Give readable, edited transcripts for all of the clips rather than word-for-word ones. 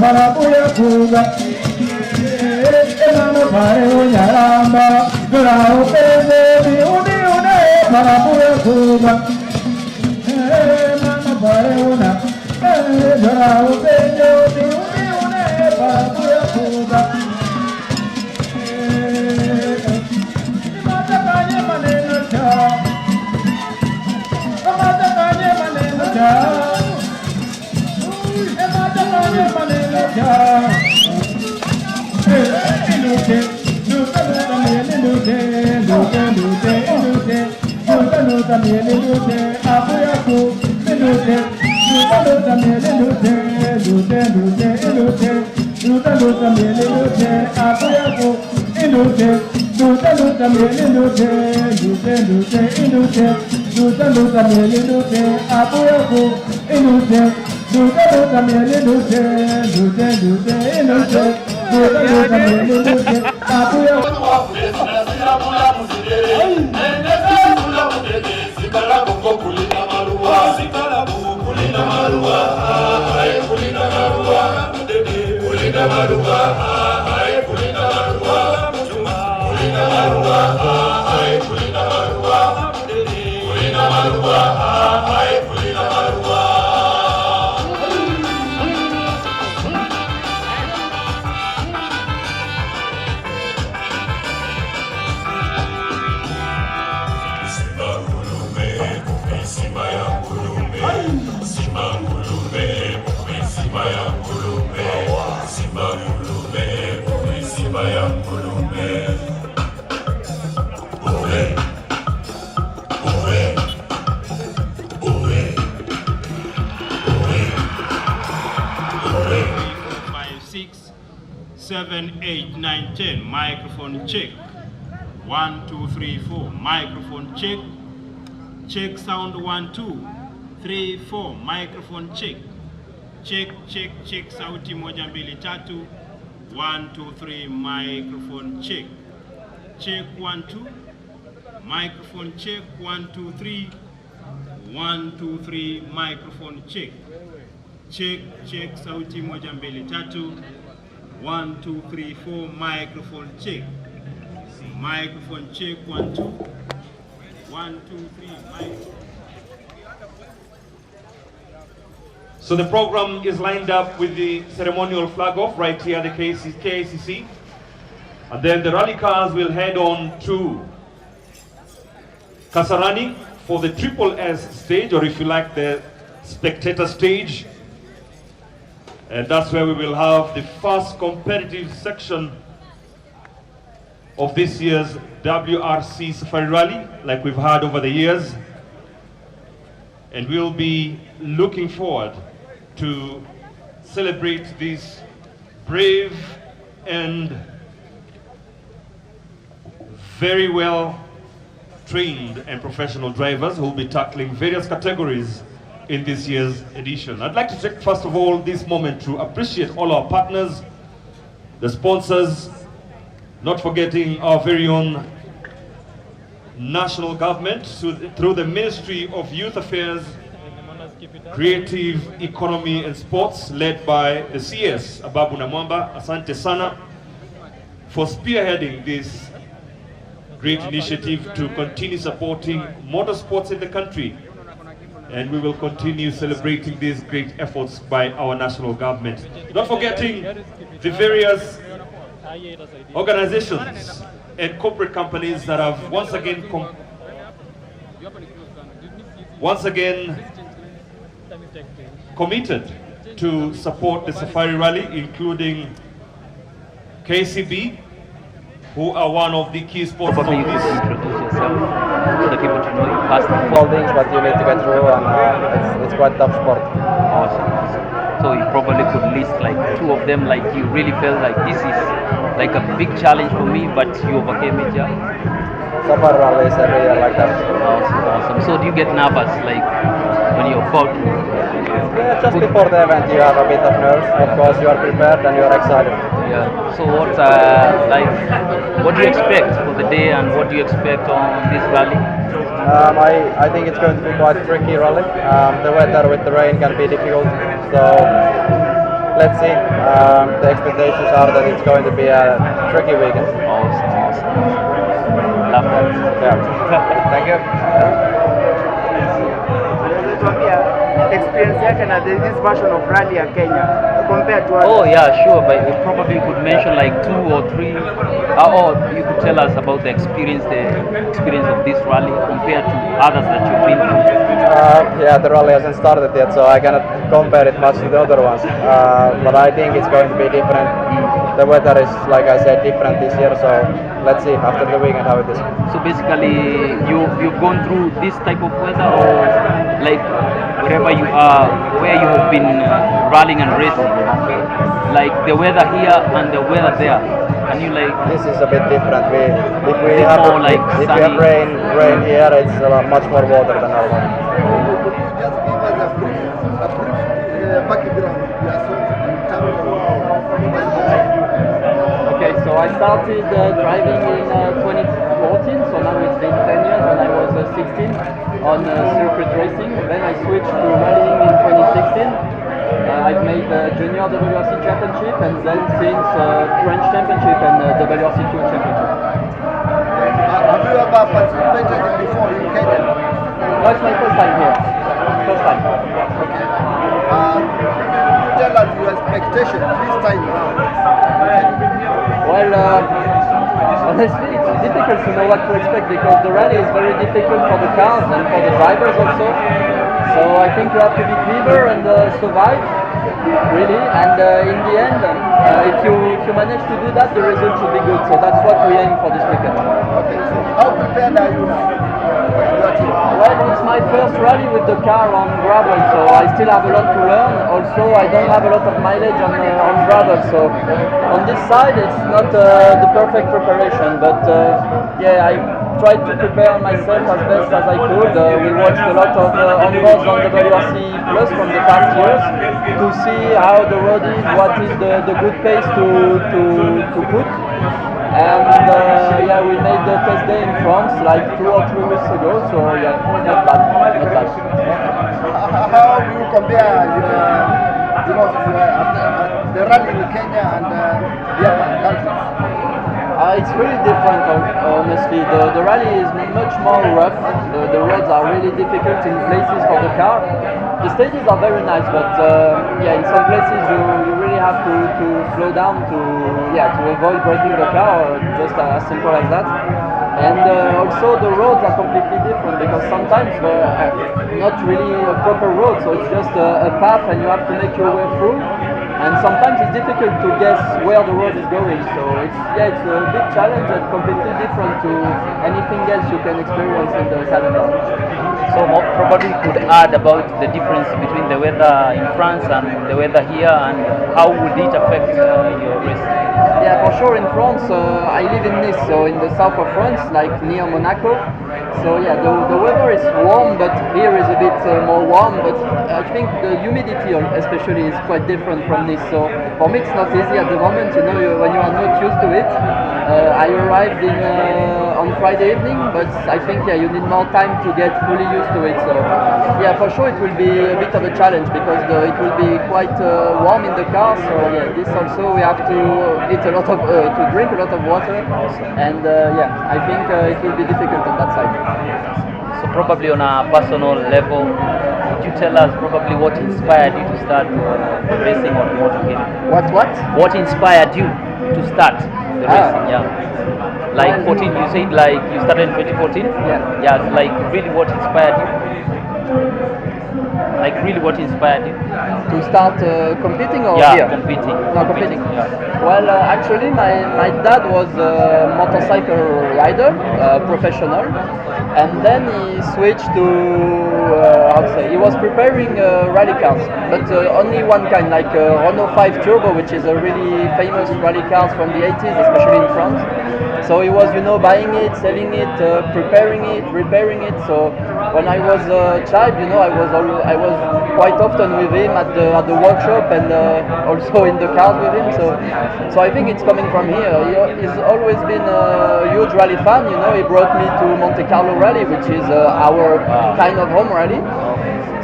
Parabuya Kuga, Enano Paru Yaramba, Grau Pese, Uni, Parabuya Kuga, Enano Paruna, Grau Pese, Uni, Parabuya Kuga. Microphone check. 1, 2, 3, 4. Microphone check. Check sound 1, 2, 3, 4. Microphone check. Check, check, check. Sauti moja mbili tatu. 1, 2, 3. Microphone check. Check 1, 2. Microphone check. 1, 2, 3. 1, 2, 3. Microphone check. Check, check. Sauti moja mbili tatu. 1, 2, 3, 4. Microphone check. Microphone check. 1, 2. 1, 2, 3. Microphone. So the program is lined up with the ceremonial flag off right here at the KICC. And then the rally cars will head on to Kasarani for the Triple S stage, or if you like, the spectator stage. And that's where we will have the first competitive section of this year's WRC Safari Rally, like we've had over the years. And we'll be looking forward to celebrate these brave and very well trained and professional drivers who will be tackling various categories in this year's edition. I'd like to take first of all this moment to appreciate all our partners, the sponsors, not forgetting our very own national government through the Ministry of Youth Affairs, Creative Economy and Sports, led by the CS Ababu Namwamba. Asante sana for spearheading this great initiative to continue supporting motorsports in the country. And we will continue celebrating these great efforts by our national government. Not forgetting the various organizations and corporate companies that have once again committed to support the Safari Rally, including KCB, who are one of the key sponsors of this. Introduce yourself for the people to know you past all things, but you need to get through, and it's quite tough sport. Awesome. So you probably could list like 2 of them, like you really felt like this is like a big challenge for me, but you overcame it, yeah? Safari Rally is every year like that. Awesome. So do you get nervous like when you're about to? Yeah, just before the event you have a bit of nerves. Of course you are prepared and you are excited. Yeah. So what what do you expect for the day, and what do you expect on this rally? I think it's going to be quite tricky rally. The weather with the rain can be difficult. So let's see. The expectations are that it's going to be a tricky weekend. Awesome. Love that. Yeah. Thank you. Experience yake na this version of rally ya Kenya compared to others. Oh yeah, sure, but you probably could mention like 2 or 3, or you could tell us about the experience of this rally compared to others that you've been through. Yeah, the rally hasn't started yet, so I cannot compare it much to the other ones. But I think it's going to be different. The weather is, like I said, different this year, so let's see after the weekend how it is. So basically, you've gone through this type of weather, or like wherever you are, where you have been rallying and racing, like the weather here and the weather there. Can you like? This is a bit different. If we It's have more like if we sunny. have rain here, it's much more water than normal. Could you just give us a brief background of your sport in terms of Okay, so I started driving in 2014, so now it's been 10 years, and I was 16 on circuit racing. Then I switched to rallying in 2016. I've made Junior WRC Championship, and then since French Championship and WRC2 Championship. have you ever participated before in Kenya? No, it's my first time here. First time. Okay. Tell us your expectation this time around. Well, honestly, it's difficult to know what to expect because the rally is very difficult for the cars and for the drivers also. So I think you have to be clever and survive, really. And in the end, if you manage to do that, the result should be good. So that's what we aim for this weekend. Okay, so how prepared are you now? Your team? Well, it's my first rally with the car on gravel, so I still have a lot to learn. Also, I don't have a lot of mileage on gravel, so on this side it's not the perfect preparation. But yeah, I tried to prepare myself as best as I could. We watched a lot of on-boards on WRC Plus from the past years to see how the road is, what is the good pace to put. And yeah, we made the test day in France like 2 or 3 weeks ago, so yeah, not bad. How do you compare the rally in Kenya and the other countries? It's really different, honestly. The rally is much more rough. The roads are really difficult in places for the car. The stages are very nice, but yeah, in some places you really have to slow down to avoid breaking the car, just as simple as that. And also the roads are completely different because sometimes they're not really a proper road, so it's just a path and you have to make your way through. And sometimes it's difficult to guess where the road is going, so it's a big challenge and completely different to anything else you can experience in the calendar. So probably could add about the difference between the weather in France and the weather here, and how would it affect your race? Yeah, for sure. In France, I live in Nice, so in the south of France, like near Monaco. So yeah, the weather is warm, but here is a bit more warm. But I think the humidity, especially, is quite different from Nice. So for me, it's not easy at the moment. You know, when you are not used to it. I arrived on Friday evening, but I think you need more time to get fully used to it. So yeah, for sure, it will be a bit of a challenge because it will be quite warm in the car. So yeah, this also we have to eat a lot of to drink a lot of water, and yeah, I think it will be difficult on that side. So probably on a personal level, would you tell us probably what inspired you to start racing on MotoGP? What? What inspired you to start the racing? Yeah. Like 14, you said like you started in 2014? Yeah. Yeah, like really what inspired you? Like really what inspired you? To start competing or Yeah, here? competing. No, competing. Yeah. Well, actually, my dad was a motorcycle rider, professional, and then he switched to he was preparing rally cars, but only one kind, like Renault 5 Turbo, which is a really famous rally cars from the 80s, especially in France. So he was, buying it, selling it, preparing it, repairing it. So when I was a child, I was quite often with him at the workshop and also in the cars with him. So I think it's coming from here. He's always been a huge rally fan. He brought me to Monte Carlo Rally, which is our kind of home rally.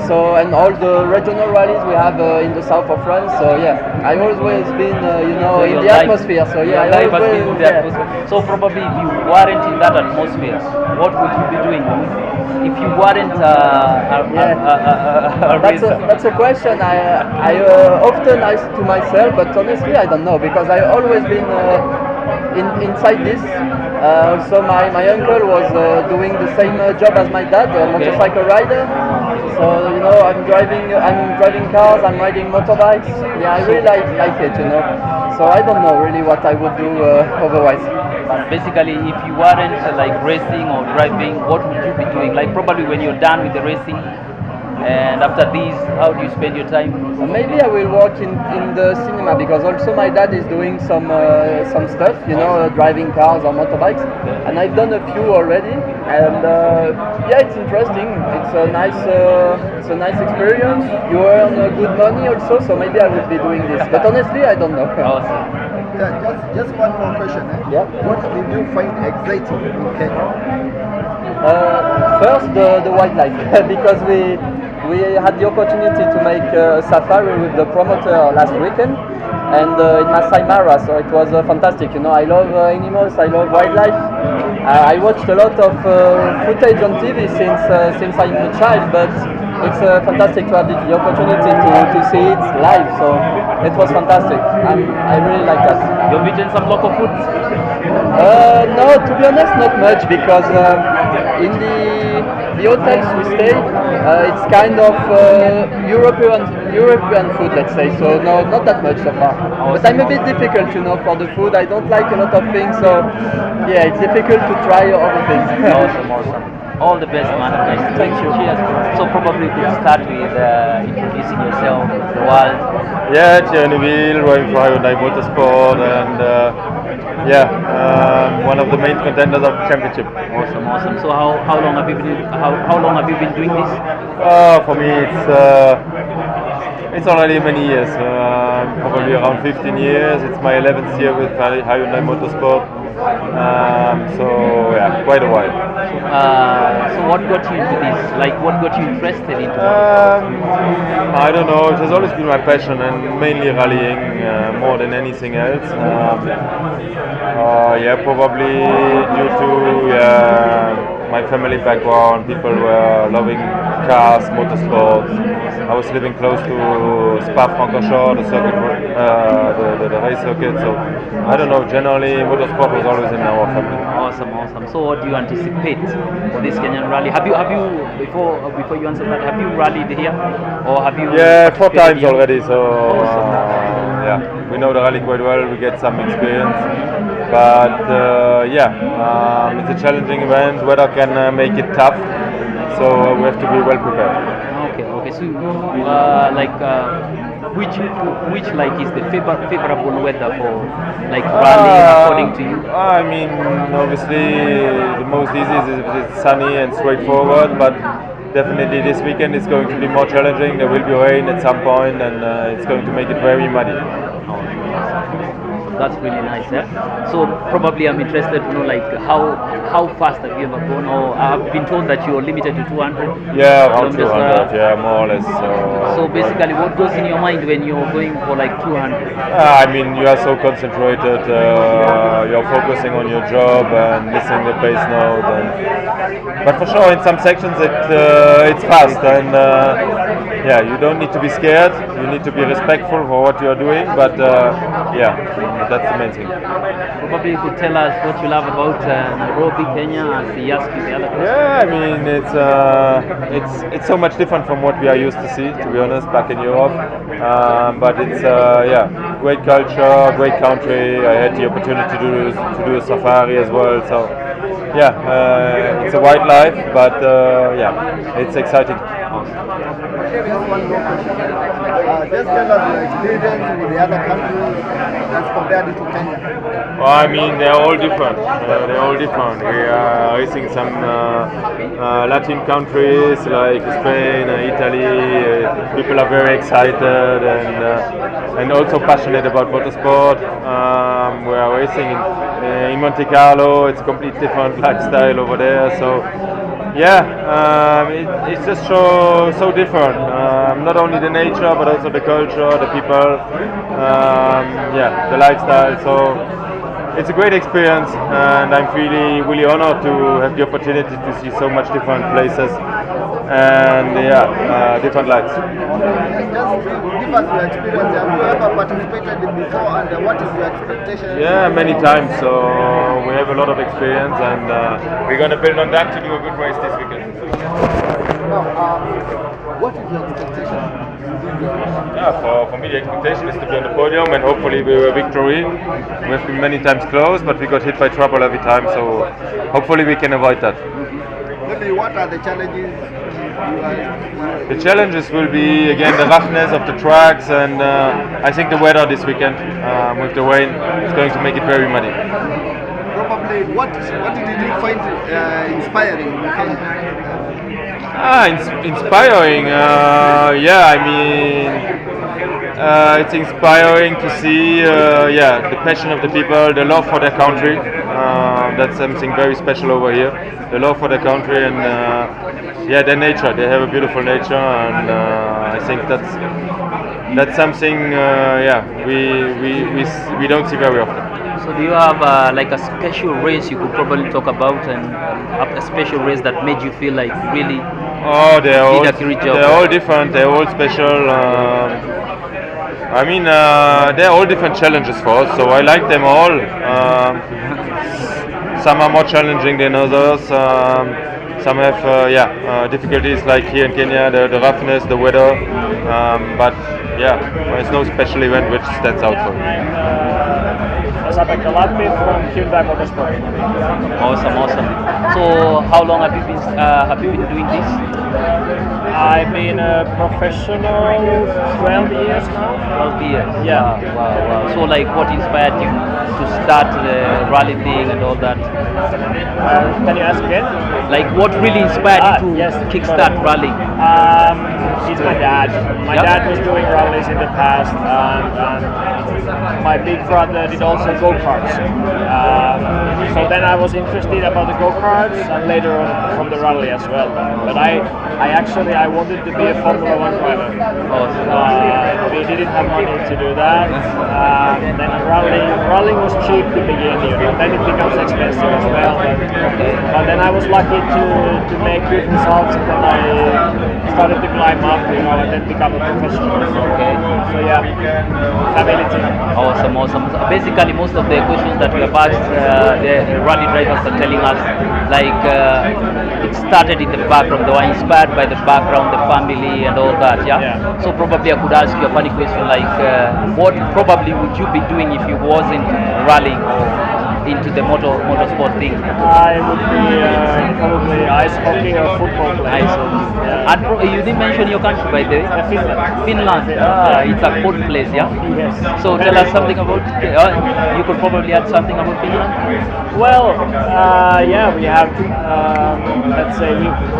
So and all the regional rallies we have in the south of France. So yeah, I always been So in your the life- atmosphere. So your yeah, I life has always, been in the atmosphere. So probably if you weren't in that atmosphere, what would you be doing? If you weren't a racer? That's a question I often ask to myself, but honestly I don't know because I always been inside this. Also, my uncle was doing the same job as my dad, a motorcycle rider. So I'm driving cars, I'm riding motorbikes. Yeah, I really like it. So I don't know really what I would do otherwise. But basically, if you weren't like racing or driving, what would you be doing? Like probably when you're done with the racing, and after this, how do you spend your time? Maybe I will work in the cinema because also my dad is doing some stuff, driving cars or motorbikes, and I've done a few already, and yeah, it's interesting. It's a nice experience. You earn good money also, so maybe I will be doing this. But honestly, I don't know. Awesome. Yeah, just one more question. Yeah. What did you find exciting in Kenya? First, the wildlife, because we had the opportunity to make a safari with the promoter last weekend, and in Masai Mara, so it was fantastic. I love animals, I love wildlife. I watched a lot of footage on TV since I'm a child, but it's fantastic to have the opportunity to see it live. So it was fantastic. I really like that. You've eaten some local food? No, to be honest, not much because in the hotels we stay, it's kind of European food, let's say. So no, not that much so far. But I'm a bit difficult, for the food. I don't like a lot of things, so yeah, it's difficult to try other things. Awesome. All the best, man. Nice. Thank you. Cheers. So probably we could start with introducing yourself to the world. Yeah, Thierry Will, riding for Hyundai Motorsport, and one of the main contenders of the championship. Awesome. So how long have you been doing this? For me, it's already many years. Probably around 15 years. It's my 11th year with Hyundai Motorsport. So yeah, quite a while. So what got you into this? Like, what got you interested into it? I don't know. It has always been my passion, and mainly rallying more than anything else. Probably due to my family background. People were loving cars, motorsports. I was living close to Spa-Francorchamps, the circuit, the race circuit. So I don't know. Generally, motorsport was always in our family. Awesome. So what do you anticipate for this Kenyan rally? Have you before you answer that? Have you rallied here, or have you? Yeah, 4 times here? already. So Awesome. we know the rally quite well. We get some experience, but it's a challenging event. Weather can make it tough, so we have to be well prepared. Okay. So which like is the favorable weather for like rallying according to you? I mean, obviously the most easy is if it's sunny and straightforward, but definitely this weekend is going to be more challenging. There will be rain at some point, and it's going to make it very muddy. That's really nice. So probably I'm interested to know like how fast have you ever gone? Or I've been told that you're limited to 200. Yeah, around kilometers, 200. Yeah, more or less. So basically, what goes in your mind when you're going for like 200? I mean, you are so concentrated. You're focusing on your job and missing the pace note. But for sure, in some sections it's fast, and you don't need to be scared. You need to be respectful for what you are doing. But that's the main thing. Probably you could tell us what you love about Nairobi, Kenya, as the Yaski, the other place. Yeah, I mean it's so much different from what we are used to see, to be honest, back in Europe. But it's great culture, great country. I had the opportunity to do a safari as well. So it's a wildlife, but it's exciting. Just one more question. Just tell us your experience with the other countries as compared to Kenya. Well, I mean, they're all different. We are racing some Latin countries like Spain, Italy. People are very excited and also passionate about motorsport. We are racing in Monte Carlo. It's a completely different lifestyle over there. So Yeah, it's just so different. Not only the nature, but also the culture, the people, yeah, the lifestyle. So it's a great experience, and I'm really honored to have the opportunity to see so much different places and yeah, different lives. Just give us your experience. Have you ever participated in before, and what is your expectation? Yeah, many times. So we have a lot of experience, and we're going to build on that to do a good race this weekend. Now, what is your expectation? Yeah, for me the expectation is to be on the podium and hopefully we a victory. We have been many times close, but we got hit by trouble every time, so hopefully we can avoid that. Maybe what are the challenges? The challenges will be again the roughness of the tracks, and I think the weather this weekend with the rain is going to make it very muddy. Probably, what did you find inspiring? Inspiring. Yeah, I mean. It's inspiring to see, yeah, the passion of the people, the love for their country. That's something very special over here. The love for their country and yeah, their nature. They have a beautiful nature, and I think that's something, yeah, we don't see very often. So do you have like a special race you could probably talk about, and a special race that made you feel like really they're all all different. They're all special. I mean, they're all different challenges for us, so I like them all. Some are more challenging than others. Some have, yeah, difficulties like here in Kenya, the roughness, the weather. But yeah, there's no special event which stands out for me. Elizabeth Galati from Hyundai Motorsport. Awesome. So how long have you been doing this? I've been a professional 12 years now. 12 years. Yeah. Wow. So like, what inspired you to start the rally thing and all that? Can you ask again? Like, what really inspired you to kickstart rallying? It's my dad. My dad was doing rallies in the past, and my big brother did also go-karts. So then I was interested about the go-karts, and later on from the rally as well. But I wanted to be a Formula 1 driver. We didn't have money to do that. Then rallying was cheap to begin, then it becomes expensive as well. But then I was lucky to make good results, and then I started to climb up, and then become a professional. Okay. So yeah, stability. Awesome. Basically, most of the questions that we have asked, the rally drivers are telling us, like, it started in the background. They were inspired by the background, the family, and all that. Yeah. So probably I could ask you a funny question, like, what probably would you be doing if you wasn't rallying or into the motorsport thing? I would be probably ice hockey or football player. Ice hockey. Yeah. And you didn't mention your country, by the way. Finland. Finland. It's a cold place, yeah. Yes. So tell us something about. You could probably add something about Finland. Well, yeah, we have. Let's say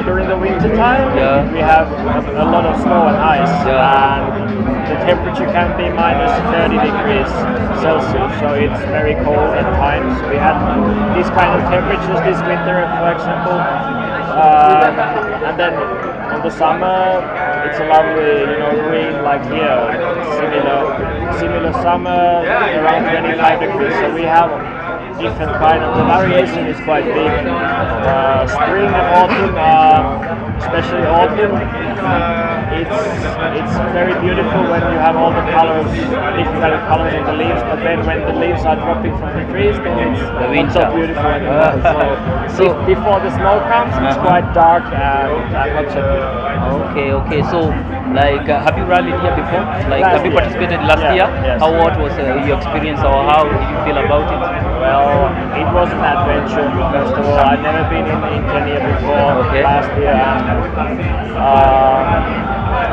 during the winter time, we have a lot of snow and ice, and the temperature can be minus 30 degrees Celsius. So it's very cold at times. We had these kind of temperatures this winter, for example, and then in the summer it's a lovely, green like here, similar summer around 25 degrees. So we have different kind of, the variation is quite big. Spring and autumn, especially autumn, it's very beautiful when you have all the colors, different kind of colors of the leaves, but then when the leaves are dropping from the trees, then it's not so beautiful anymore. So before the snow comes, it's quite dark and not so good. Okay. So, like, have you rallied here before? Like, have you participated last year? Yes. What was your experience, or how did you feel about it? Well, it was an adventure. First of all, I'd never been in Kenya before. Last year, and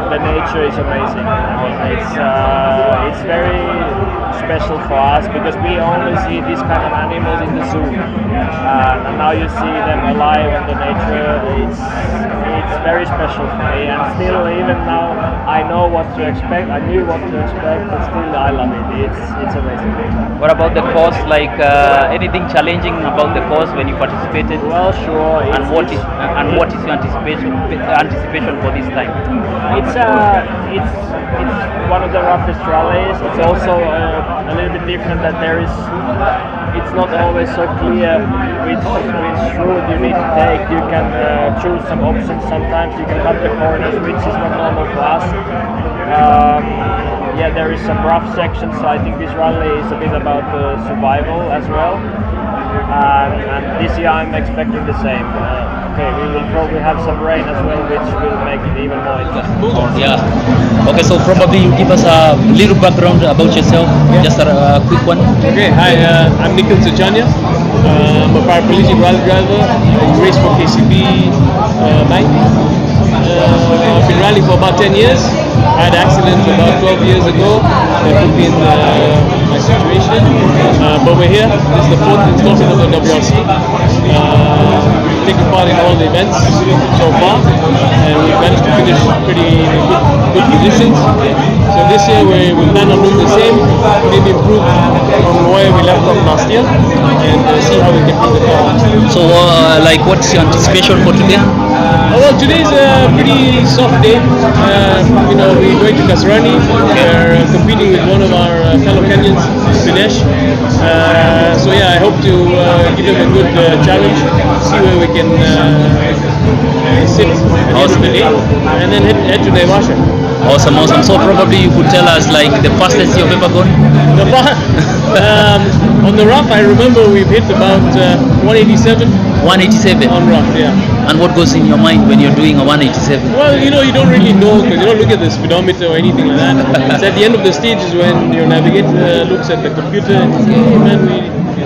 the nature is amazing. I mean, it's very special for us because we only see these kind of animals in the zoo, and now you see them alive in the nature. It's very special for me, and still even now I know what to expect. I knew what to expect, but still I love it. It's amazing. What about the course? Like anything challenging about the course when you participated? Well, sure. What is your anticipation for this time? It's one of the roughest rallies. It's also a little bit different that it's not always so clear which route you need to take. You can choose some options sometimes. You can cut the corners, which is not normal for us. Yeah, there is some rough sections, so I think this rally is a bit about survival as well. And this year I'm expecting the same. Okay, we will probably have some rain as well, which will make it even more interesting. Yeah. Okay, so probably you give us a little background about yourself, just a quick one. Okay, hi, I'm Nikhil Sachania. I'm a paraplegic rally driver. I race for KCB bike. I've been rallying for about 10 years. I had an accident about 12 years ago that put me in my situation. But we're here. This is the fourth installment of the WRC. Taking part in all the events so far, and we've managed to finish pretty good positions. So this year we plan on doing the same, maybe improve from where we left off last year, and see how we can beat the car. So, like, what's your anticipation for today? Well, today's a pretty soft day. We're going to Kasarani. We're competing with one of our fellow Kenyans, Dinesh. So yeah, I hope to give him a good challenge, see where we can sit at the end of the day, and then head to Naivasha. Awesome. So probably you could tell us like the fastest you've ever gone? On the rough, I remember we've hit about 187. 187? On rough, yeah. And what goes in your mind when you're doing a 187? Well, you don't really know because you don't look at the speedometer or anything like that. It's at the end of the stage is when your navigator looks at the computer and says, hey man,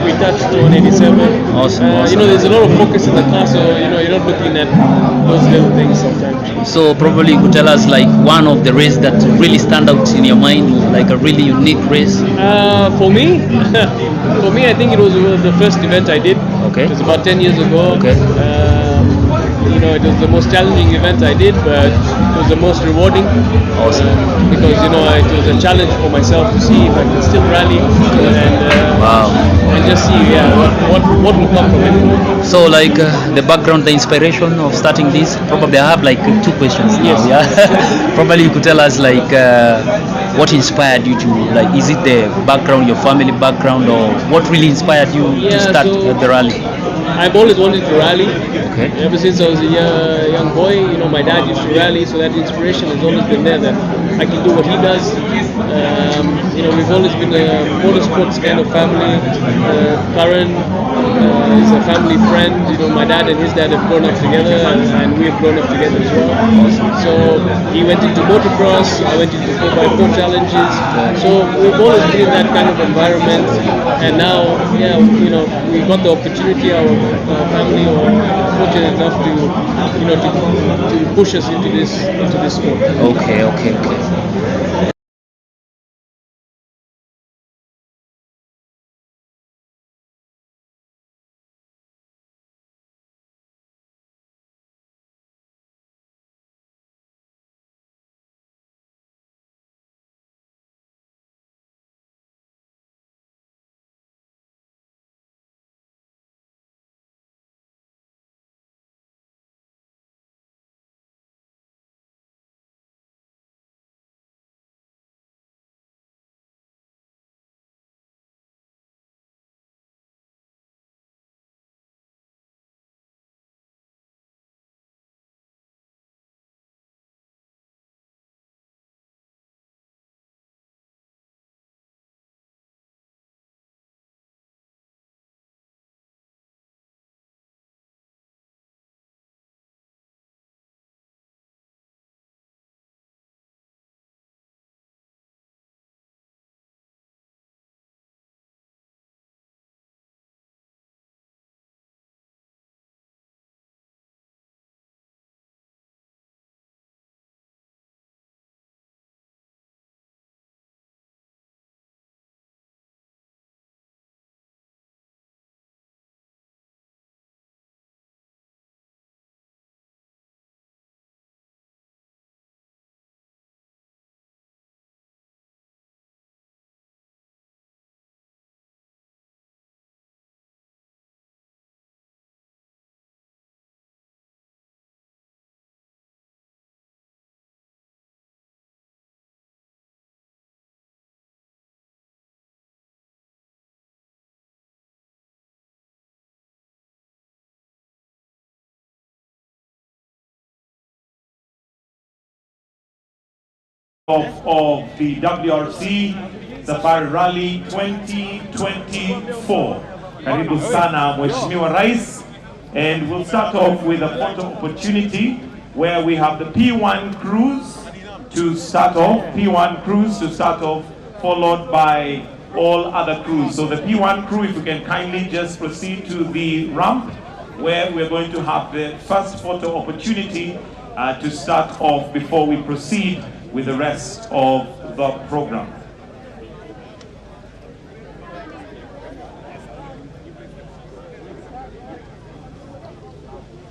we touched 187. Awesome. There's a lot of focus in the car, so you're not looking at those little things sometimes. So probably you could tell us like one of the race that really stand out in your mind, like a really unique race. For me, I think it was the first event I did. Okay. It was about 10 years ago. Okay. It was the most challenging event I did, but it was the most rewarding. Awesome. Because it was a challenge for myself to see if I can still rally and wow. And just see what will come from it. So like the background, the inspiration of starting this. Probably I have like two questions now. Yes. Yeah. Probably you could tell us like what inspired you to like. Is it the background, your family background, or what really inspired you to start the rally? I've always wanted to rally. Okay. Ever since I was a young boy, my dad used to rally, so that inspiration has always been there that I can do what he does. We've always been a motorsports kind of family. Karan is a family friend. My dad and his dad have grown up together, and we've grown up together as well. Awesome. So he went into motocross, I went into 4x4 challenges. So we've always been in that kind of environment, and now, we got the opportunity. Our family were fortunate enough to push us into this sport. Okay. of the WRC Safari Rally 2024. Karibu sana Mheshimiwa Rais, and we'll start off with a photo opportunity where we have the P1 cruise to start off, followed by all other crews. So the P1 crew, if you can kindly just proceed to the ramp where we're going to have the first photo opportunity to start off before we proceed with the rest of the program.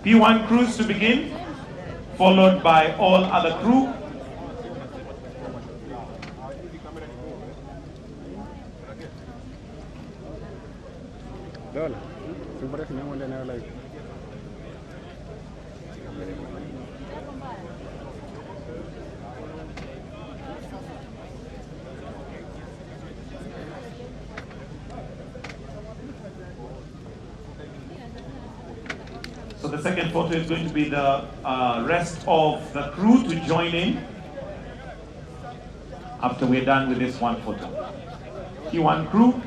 P1 crews to begin, followed by all other crew. So the second photo is going to be the rest of the crew to join in after we're done with this one photo. P1 crew.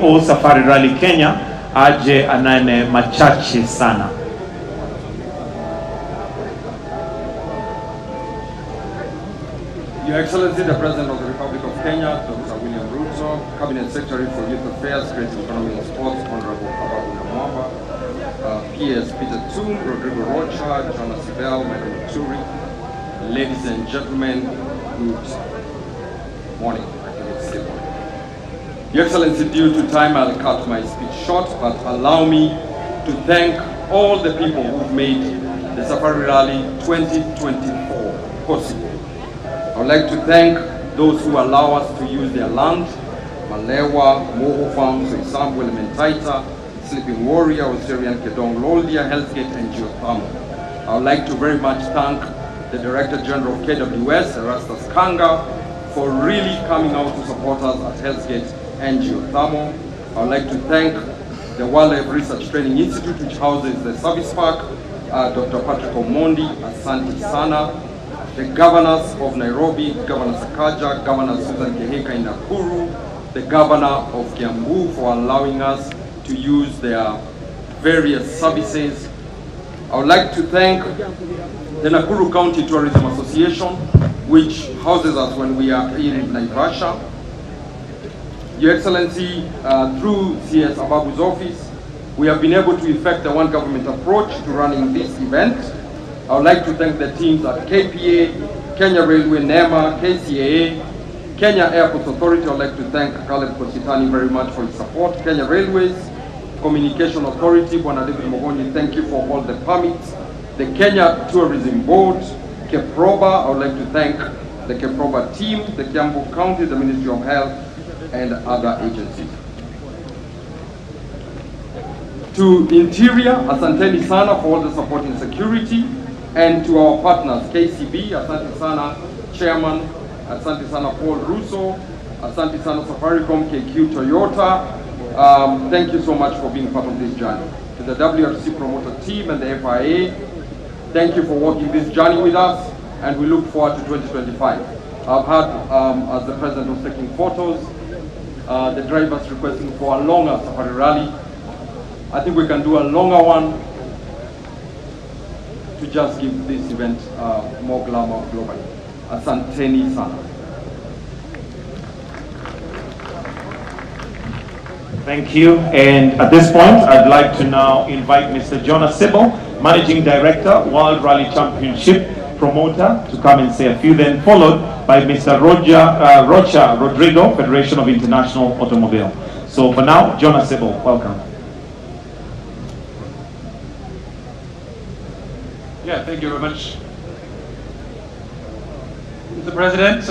O Safari Rally Kenya aje anane machache sana. Your Excellency, the President of the Republic of Kenya, Dr. William Ruto, Cabinet Secretary for Youth Affairs, Creative Economy and Sports, Honorable Ababu Namwamba, PS Peter Tum, Rodrigo Rocha, Jonas Sibel, Madam Turi, ladies and gentlemen, good morning. Your Excellency, due to time, I'll cut my speech short, but allow me to thank all the people who've made the Safari Rally 2024 possible. I would like to thank those who allow us to use their land, Malewa, Moho Farm, Soisambu, Elementaita, Sleeping Warrior, Osirian Kedong, Loldia, Healthgate, and Geothermal. I would like to very much thank the Director General of KWS, Erastus Kanga, for really coming out to support us at Healthgate and Geothermal. I would like to thank the Wildlife Research Training Institute, which houses the service park, Dr. Patrick Omondi, Asante Sana, the governors of Nairobi, Governor Sakaja, Governor Susan Keheka in Nakuru, the Governor of Kiambu for allowing us to use their various services. I would like to thank the Nakuru County Tourism Association, which houses us when we are in Naivasha. Your Excellency, through CS Ababu's office, we have been able to effect a one government approach to running this event. I would like to thank the teams at KPA, Kenya Railway, NEMA, KCAA, Kenya Airports Authority. I would like to thank Caleb Kositani very much for his support. Kenya Railways, Communication Authority, Bwana David Mogoni, thank you for all the permits. The Kenya Tourism Board, Keproba, I would like to thank the Keproba team, the Kiambu County, the Ministry of Health, and other agencies. To Interior, Asanteni Sana for all the support in security, and to our partners, KCB, Asante Sana Chairman, Asante Sana Paul Russo, Asante Sana Safaricom, KQ Toyota, thank you so much for being part of this journey. To the WRC promoter team and the FIA, thank you for walking this journey with us, and we look forward to 2025. I've heard, as the president was taking photos, the drivers requesting for a longer safari rally. I think we can do a longer one to just give this event more glamour globally. Asanteni sana. Thank you. And at this point, I'd like to now invite Mr. Jonas Sibyl, Managing Director, World Rally Championship Promoter, to come and say a few, then followed by Mr. Rocha Rodrigo, Federation of International Automobile. So for now, Jonas Sibyl, welcome. Yeah, thank you very much. Mr. President,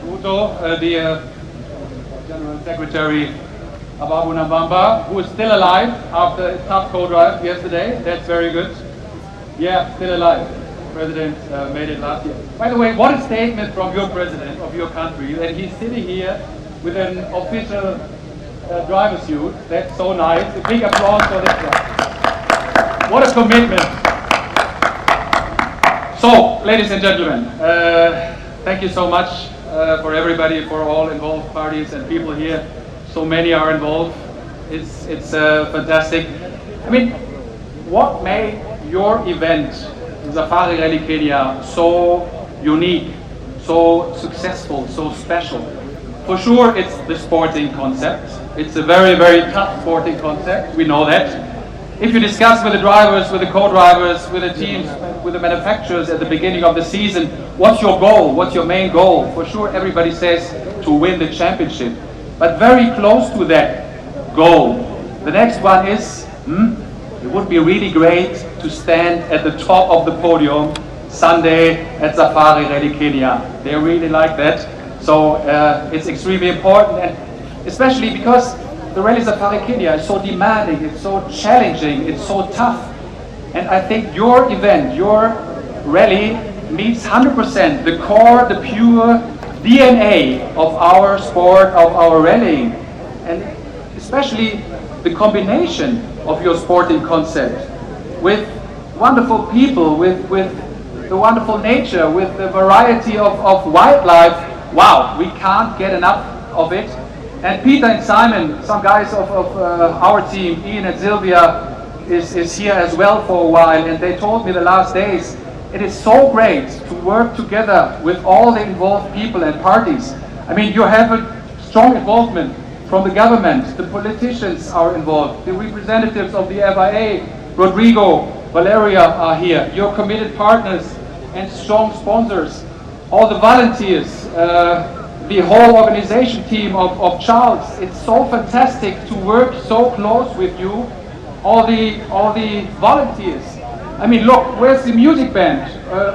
Ruto, the General Secretary Ababu Nambamba, who is still alive after a tough co-drive yesterday. That's very good. Yeah, still alive. President made it last year. By the way, what a statement from your president of your country that he's sitting here with an official driver suit. That's so nice. A big applause for this one. What a commitment. So, ladies and gentlemen, thank you so much for everybody, for all involved parties and people here. So many are involved. It's fantastic. I mean, what made your event, Safari Rally Kenya, so unique, so successful, so special? For sure, it's the sporting concept. It's a very, very tough sporting concept. We know that. If you discuss with the drivers, with the co-drivers, with the teams, with the manufacturers at the beginning of the season, what's your goal? What's your main goal? For sure, everybody says to win the championship. But very close to that goal, the next one is, it would be really great to stand at the top of the podium Sunday at Safari Rally Kenya. They really like that. So it's extremely important, and especially because the Rally Safari Kenya is so demanding, it's so challenging, it's so tough. And I think your event, your rally, meets 100% the core, the pure DNA of our sport, of our rallying. And especially the combination of your sporting concept with wonderful people, with the wonderful nature, with the variety of wildlife. Wow, we can't get enough of it. And Peter and Simon, some guys of our team, Ian and Sylvia, is here as well for a while, and they told me the last days, it is so great to work together with all the involved people and parties. I mean, you have a strong involvement from the government, the politicians are involved, the representatives of the FIA, Rodrigo, Valeria are here, your committed partners and strong sponsors, all the volunteers, the whole organization team of Charles. It's so fantastic to work so close with you, all the volunteers. I mean, look, where's the music band?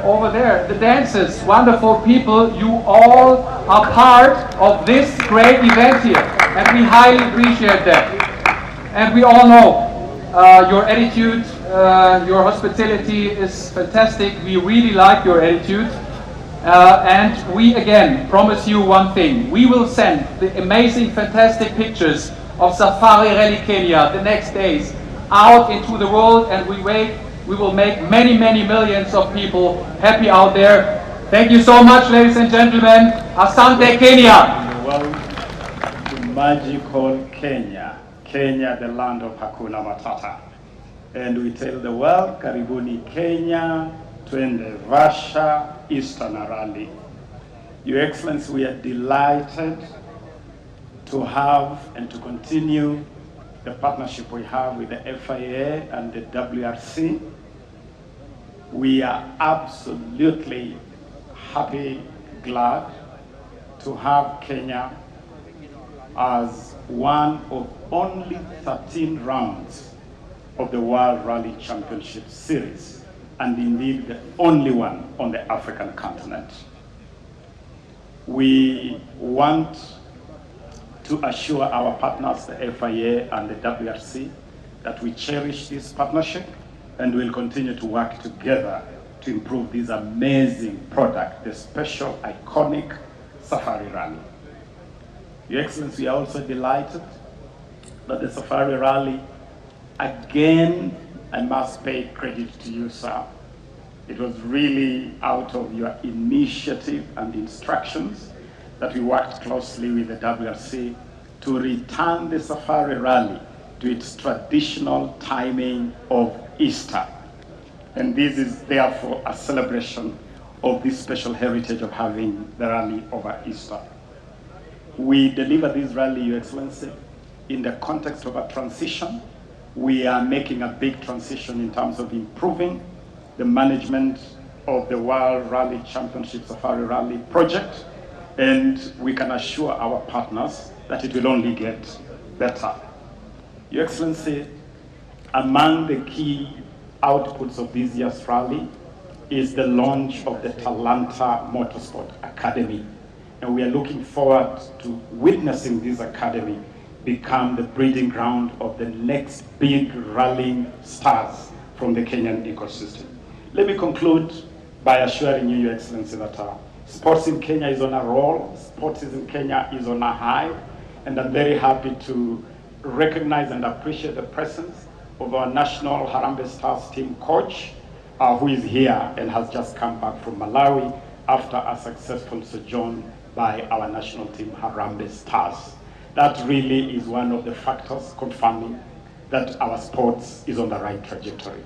Over there, the dancers, wonderful people. You all are part of this great event here, and we highly appreciate that. And we all know your attitude, your hospitality is fantastic. We really like your attitude. And we again promise you one thing. We will send the amazing, fantastic pictures of Safari Rally Kenya the next days out into the world, and we will make many, many millions of people happy out there. Thank you so much, ladies and gentlemen. Asante Kenya. Welcome to magical Kenya. Kenya, the land of Hakuna Matata. And we tell the world, Karibuni Kenya, twende Vasha Eastern Rally. Your Excellency, we are delighted to have and to continue the partnership we have with the FIA and the WRC. We are absolutely happy, glad to have Kenya as one of only 13 rounds of the World Rally Championship Series, and indeed the only one on the African continent. We want to assure our partners, the FIA and the WRC, that we cherish this partnership and will continue to work together to improve this amazing product, the special, iconic Safari Rally. Your Excellency, we are also delighted that the Safari Rally, again, I must pay credit to you, sir. It was really out of your initiative and instructions that we worked closely with the WRC to return the Safari Rally to its traditional timing of Easter. And this is therefore a celebration of this special heritage of having the rally over Easter. We deliver this rally, Your Excellency, in the context of a transition. We are making a big transition in terms of improving the management of the World Rally Championship Safari Rally project, and we can assure our partners that it will only get better. Your Excellency, among the key outputs of this year's rally is the launch of the Talanta Motorsport Academy. And we are looking forward to witnessing this academy become the breeding ground of the next big rallying stars from the Kenyan ecosystem. Let me conclude by assuring you, Your Excellency, that sports in Kenya is on a roll, sports in Kenya is on a high, and I'm very happy to recognize and appreciate the presence of our national Harambee Stars team coach, who is here and has just come back from Malawi after a successful sojourn by our national team Harambee Stars. That really is one of the factors confirming that our sports is on the right trajectory.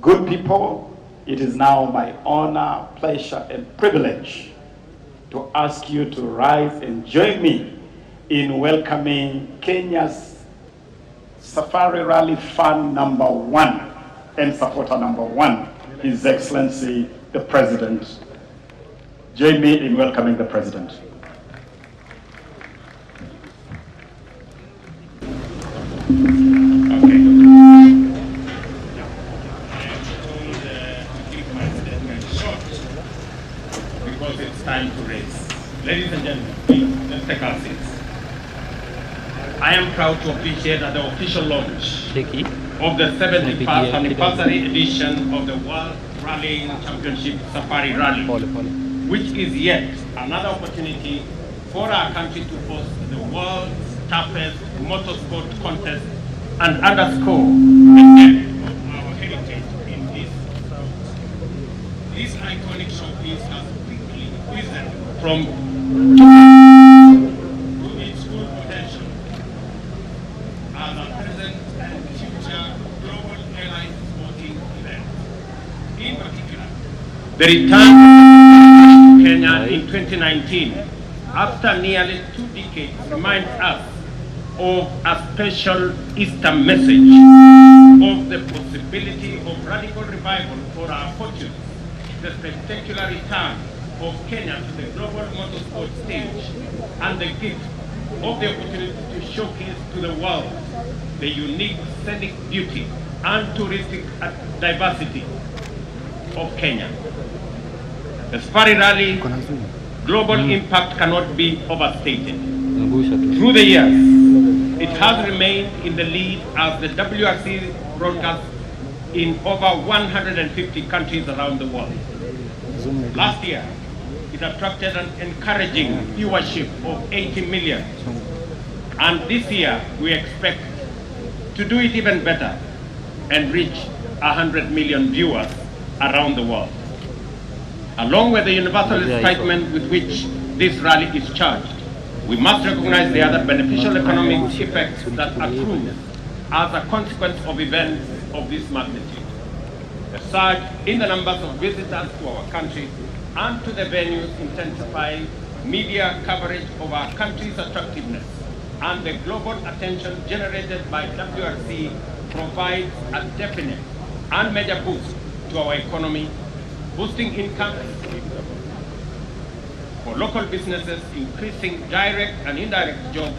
Good people, it is now my honor, pleasure, and privilege to ask you to rise and join me in welcoming Kenya's Safari Rally fan number 1 and supporter number 1, His Excellency, the President. Join me in welcoming the President. Because it's time to race. Ladies and gentlemen, please, let's take our seats. I am proud to officiate at the official launch of the 71st anniversary edition of the World Rallying Championship Safari Rally, which is yet another opportunity for our country to host the world's toughest motorsport contest and underscore the depth of our heritage in this. This iconic showpiece has quickly risen from to its full potential as a present and future global airline sporting event. In particular, the return to Kenya in 2019, after nearly 2 decades, reminds us of a special Easter message of the possibility of radical revival for our fortunes, the spectacular return of Kenya to the global motorsport stage, and the gift of the opportunity to showcase to the world the unique scenic beauty and touristic diversity of Kenya. The Safari Rally global impact cannot be overstated. Through the years, it has remained in the lead as the WRC broadcast in over 150 countries around the world. Last year, it attracted an encouraging viewership of 80 million. And this year, we expect to do it even better and reach 100 million viewers around the world. Along with the universal excitement with which this rally is charged, we must recognize the other beneficial economic effects that accrue as a consequence of events of this magnitude. The surge in the numbers of visitors to our country and to the venues intensify media coverage of our country's attractiveness, and the global attention generated by WRC provides a definite and major boost to our economy, boosting income for local businesses, increasing direct and indirect jobs,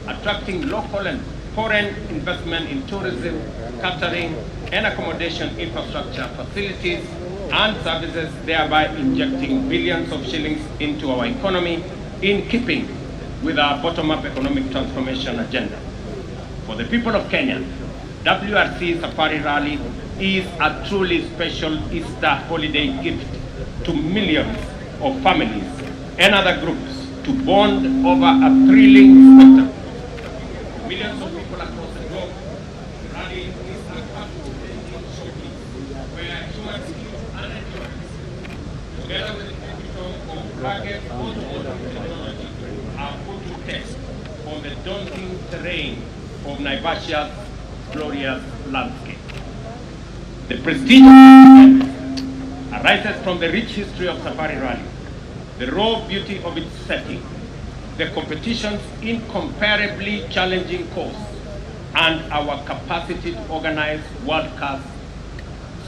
attracting local and foreign investment in tourism, catering, and accommodation infrastructure facilities and services, thereby injecting billions of shillings into our economy in keeping with our bottom-up economic transformation agenda. For the people of Kenya, WRC Safari Rally is a truly special Easter holiday gift to millions of families and other groups to bond over a thrilling spectacle. Millions of people people across the globe. The rally is a captivating showpiece where human skills and endurance, together with the capital of rugged automotive technology, are put to test on the daunting terrain of Naivasha's glorious landscape. The prestigious event arises from the rich history of Safari Rally, the raw beauty of its setting, the competition's incomparably challenging course, and our capacity to organize world-class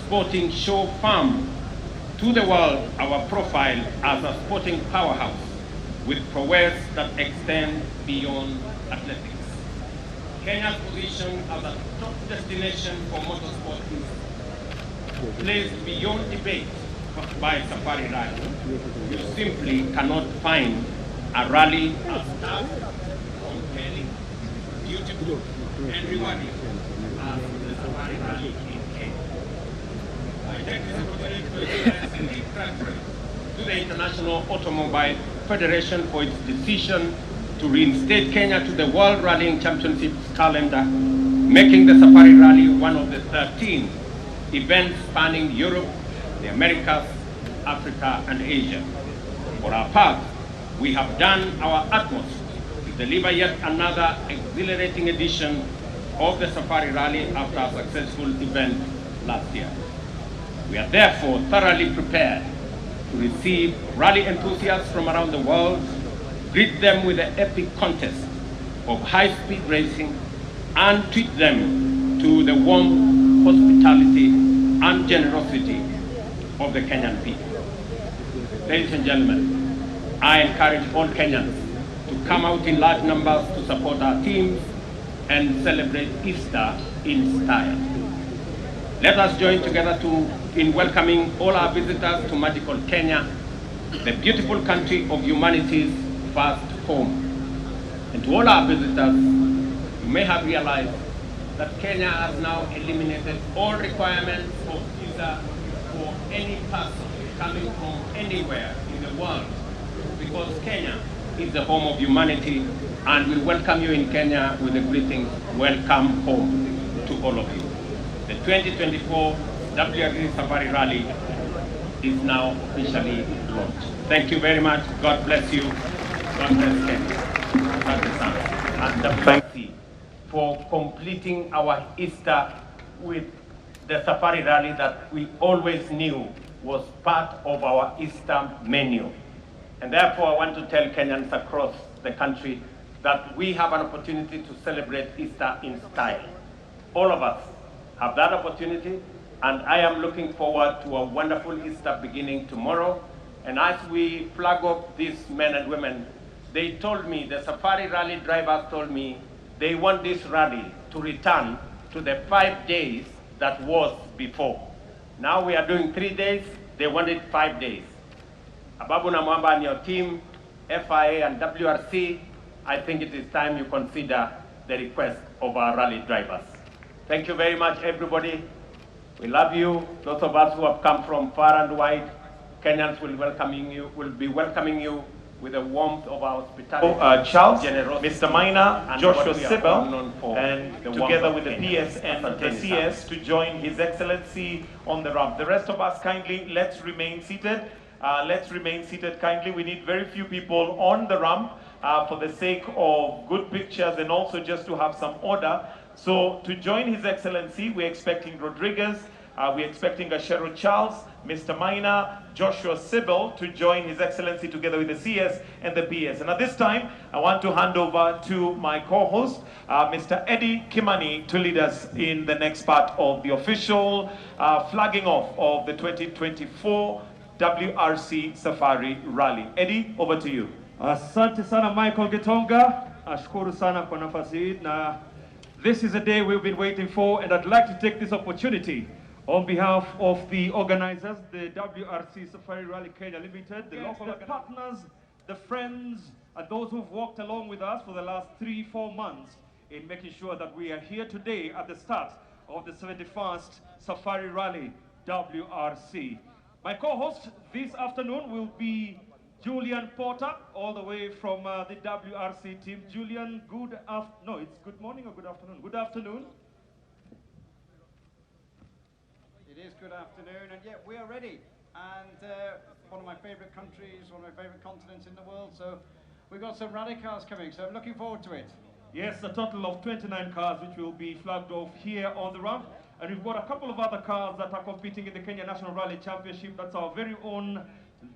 sporting show firm to the world our profile as a sporting powerhouse with prowess that extends beyond athletics. Kenya's position as a top destination for motorsport is placed beyond debate by Safari Rally. You simply cannot find a rally as tough, compelling, beautiful, and rewarding as the Safari Rally in Kenya. I take this opportunity to express deep gratitude to the International Automobile Federation for its decision to reinstate Kenya to the World Rallying Championships calendar, making the Safari Rally one of the 13 events spanning Europe, the Americas, Africa, and Asia. For our part, we have done our utmost to deliver yet another exhilarating edition of the Safari Rally after a successful event last year. We are therefore thoroughly prepared to receive rally enthusiasts from around the world, greet them with the epic contest of high-speed racing, and treat them to the warm hospitality and generosity of the Kenyan people. Ladies and gentlemen, I encourage all Kenyans to come out in large numbers to support our teams and celebrate Easter in style. Let us join together in welcoming all our visitors to magical Kenya, the beautiful country of humanity's first home. And to all our visitors, you may have realized that Kenya has now eliminated all requirements of visa for any person coming from anywhere in the world, because Kenya is the home of humanity, and we welcome you in Kenya with the greetings, welcome home to all of you. The 2024 WRC Safari Rally is now officially launched. Thank you very much. God bless you. God bless Kenya. And WRC for completing our Easter with the Safari Rally that we always knew was part of our Easter menu. And therefore, I want to tell Kenyans across the country that we have an opportunity to celebrate Easter in style. All of us have that opportunity, and I am looking forward to a wonderful Easter beginning tomorrow. And as we flag up these men and women, they told me, the Safari Rally drivers told me, they want this rally to return to the 5 days that was before. Now we are doing 3 days, they wanted 5 days. Ababu na Mwamba and your team, FIA and WRC, I think it is time you consider the request of our rally drivers. Thank you very much, everybody. We love you. Those of us who have come from far and wide, Kenyans will be welcoming you with the warmth of our hospitality. Charles, Mr. Minor, Joshua Sibyl, and together with the PS and the CS to join His Excellency on the ramp. The rest of us, kindly, let's remain seated. Let's remain seated kindly. We need very few people on the ramp for the sake of good pictures and also just to have some order. So to join His Excellency, we're expecting Rodriguez, we're expecting Ashero Charles, Mr. Minor, Joshua Sibyl to join His Excellency together with the CS and the PS. And at this time, I want to hand over to my co-host, Mr. Eddie Kimani, to lead us in the next part of the official flagging off of the 2024 WRC Safari Rally. Eddie, over to you. Asante sana Michael Gitonga. Ashukuru sana kwa nafasi hii. Na this is a day we've been waiting for, and I'd like to take this opportunity on behalf of the organizers, the WRC Safari Rally Kenya Limited, the local partners, the friends, and those who've walked along with us for the last 3-4 months in making sure that we are here today at the start of the 71st Safari Rally WRC. My co-host this afternoon will be Julian Porter, all the way from the WRC team. Julian, good morning or good afternoon? Good afternoon. It is good afternoon, and yeah, we are ready. And one of my favourite countries, one of my favourite continents in the world, so we've got some rally cars coming, so I'm looking forward to it. Yes, a total of 29 cars which will be flagged off here on the ramp. And we've got a couple of other cars that are competing in the Kenya National Rally Championship. That's our very own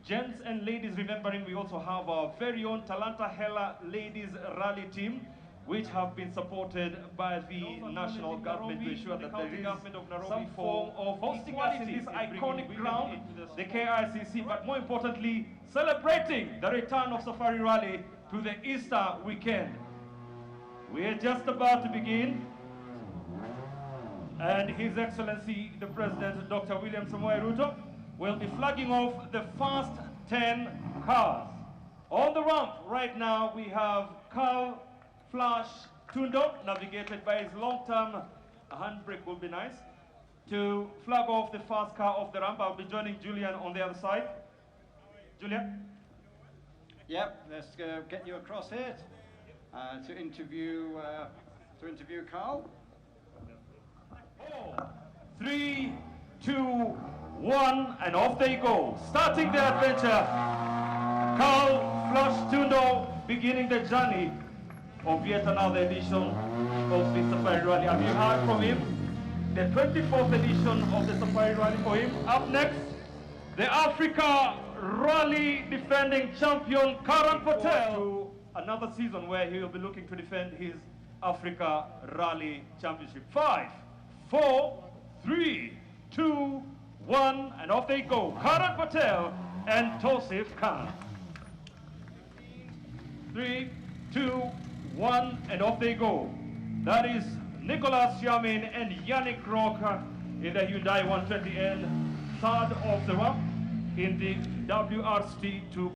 gents and ladies. Remembering we also have our very own Talanta Hela Ladies Rally Team, which have been supported by the national government to ensure that there is some form of hosting us in this iconic ground, the KICC, but more importantly, celebrating the return of Safari Rally to the Easter weekend. We are just about to begin, and His Excellency the President, Dr. William Samoei Ruto, will be flagging off the first 10 cars. On the ramp right now we have Carl Flash Tundo, navigated by his long-term handbrake will be nice, to flag off the first car off the ramp. I'll be joining Julian on the other side. Julian? Yep, let's get you across here to interview Carl. 4, 3, 2, 1, and off they go. Starting the adventure, Carl Flash Tundo beginning the journey of yet another edition of the Safari Rally. Have you heard from him? The 24th edition of the Safari Rally for him. Up next, the Africa Rally defending champion Karan Patel, to another season where he will be looking to defend his Africa Rally Championship. 5, 4, 3, 2, 1, and off they go. Karan Patel and Tosif Khan. 3, 2, 1, and off they go. That is Nicholas Yamin and Yannick Rock in the Hyundai 120N, third of the ramp in the WRC2.